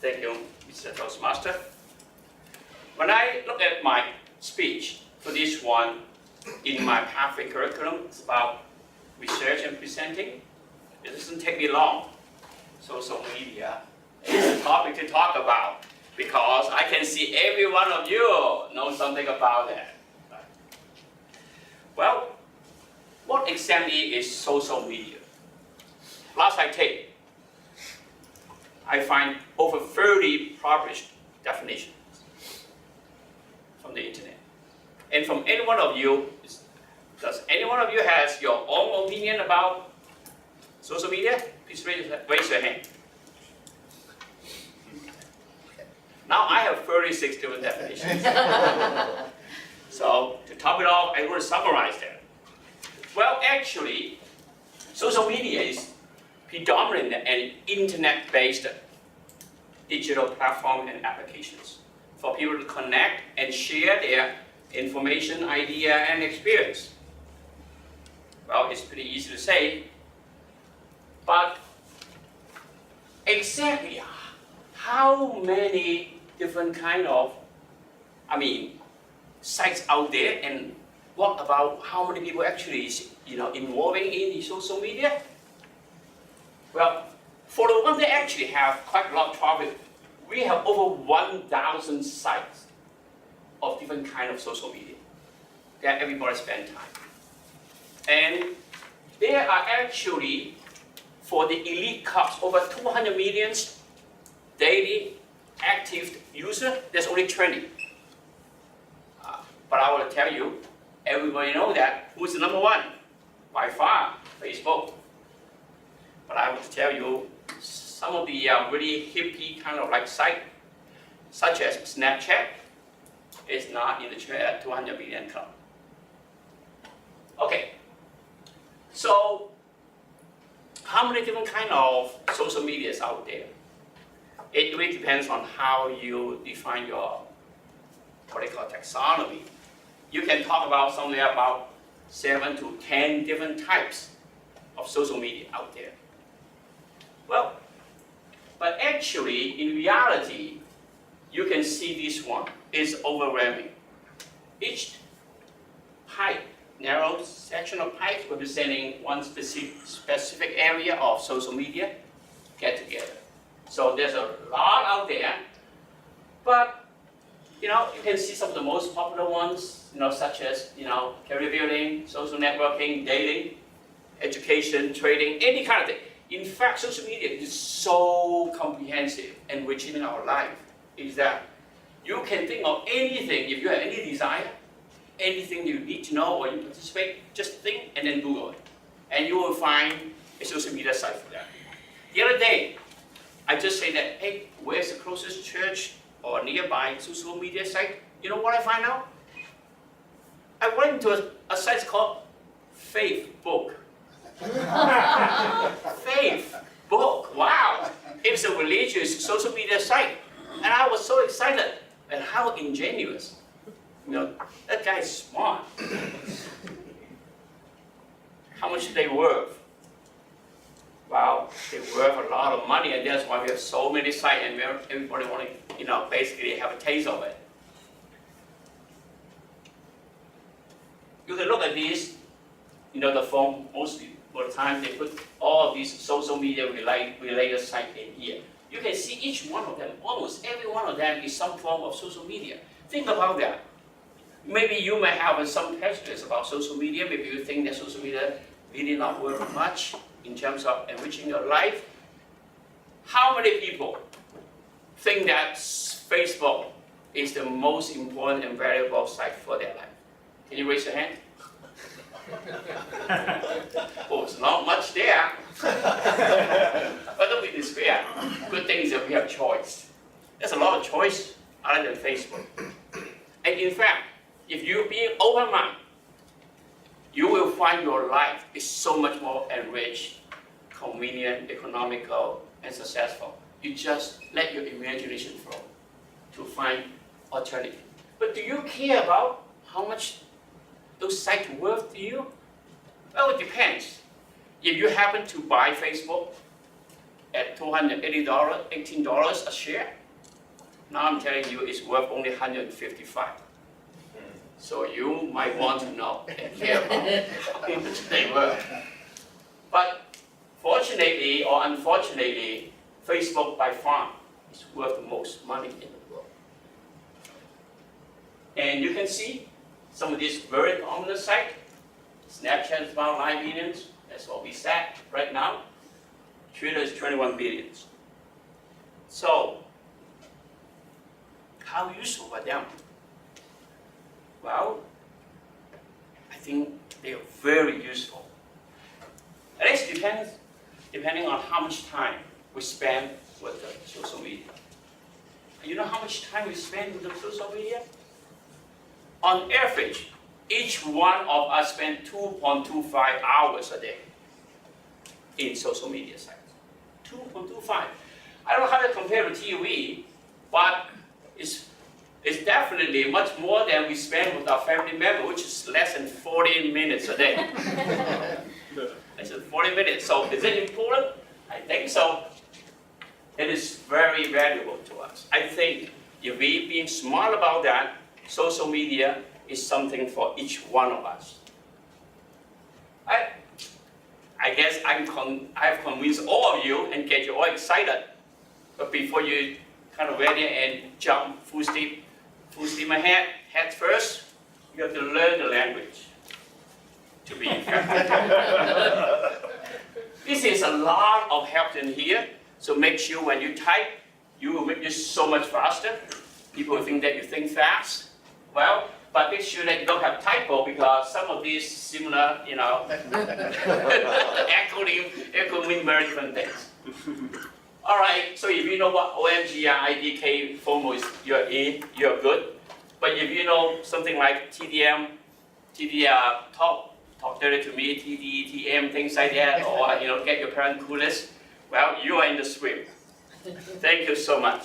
Thank you, Mr. Toastmaster. When I look at my speech for this one in my pathway curriculum, it's about research and presenting. It doesn't take me long. Social media is a topic to talk about because I can see every one of you know something about that. Well, what exactly is social media? Last I take, I find over 30 published definitions from the internet. And from any one of you, does any one of you has your own opinion about social media? Please raise your hand. Now I have 36 different definitions. So to top it off, I'm going to summarize that. Well, actually, social media is predominantly an internet-based digital platform and applications for people to connect and share their information, idea, and experience. Well, it's pretty easy to say, but exactly how many different kind of, sites out there, and what about how many people actually is, involving in the social media? Well, for the ones that actually have quite a lot of traffic, we have over 1,000 sites of different kind of social media that everybody spend time. And there are actually, for the elite clubs, over 200 million daily active users. There's only 20. But I will tell you, everybody knows that who's the number one? By far, Facebook. But I will tell you, some of the really hippie kind of like site, such as Snapchat, is not in the 200 million club. Okay, so how many different kind of social media is out there? It really depends on how you define your, what they call taxonomy. You can talk about something about 7 to 10 different types of social media out there. Well, but actually, in reality, you can see this one is overwhelming. Each pipe, narrow section of pipe representing one specific area of social media get together. So there's a lot out there, but you can see some of the most popular ones, such as career building, social networking, dating, education, trading, any kind of thing. In fact, social media is so comprehensive and enriching in our life, is that you can think of anything. If you have any desire, anything you need to know or you participate, just think and then Google it. And you will find a social media site for that. The other day, I just say that, hey, where's the closest church or nearby social media site? You know what I find out? I went to a site called Facebook. Facebook, wow! It's a religious social media site. And I was so excited and how ingenious. That guy is smart. How much do they worth? Wow, they worth a lot of money, and that's why we have so many sites, and everybody want to, basically have a taste of it. You can look at these, the phone, mostly for the time they put all of these social media related sites in here. You can see each one of them, almost every one of them is some form of social media. Think about that. Maybe you may have some prejudice about social media. Maybe you think that social media really not worth much in terms of enriching your life. How many people think that Facebook is the most important and valuable site for their life? Can you raise your hand? Oh, it's not much there. But don't be despair. Good thing is that we have choice. There's a lot of choice other than Facebook. And in fact, if you be open-minded, you will find your life is so much more enriched, convenient, economical, and successful. You just let your imagination flow to find alternative. But do you care about how much those sites worth to you? Well, it depends. If you happen to buy Facebook, at $280, $18 a share. Now I'm telling you it's worth only $155. So you might want to know and care about how much they were. But fortunately or unfortunately, Facebook by far is worth the most money in the world. And you can see some of these very prominent sites. Snapchat is about 9 billion. That's what we said right now. Twitter is 21 billion. So, how useful are them? Well, I think they are very useful. It actually depending on how much time we spend with the social media. And you know how much time we spend with the social media? On average, each one of us spend 2.25 hours a day in social media sites. 2.25. I don't know how to compare with TV, but it's definitely much more than we spend with our family member, which is less than 40 minutes a day. I said 40 minutes. So is it important? I think so. It is very valuable to us. I think if we being smart about that, social media is something for each one of us. I guess I've convinced all of you and get you all excited. But before you kind of ready and jump full steam ahead, head first, you have to learn the language to be effective. This is a lot of help in here, so make sure when you type, you will make this so much faster. People think that you think fast. Well, but make sure that you don't have typo because some of these similar, echo mean very different things. All right, so if you know what OMGR, FOMO is, you're in, you're good. But if you know something like TDM, talk dirty to me, TD, TM, things like that, or get your parent clueless, well, you are in the swim. Thank you so much.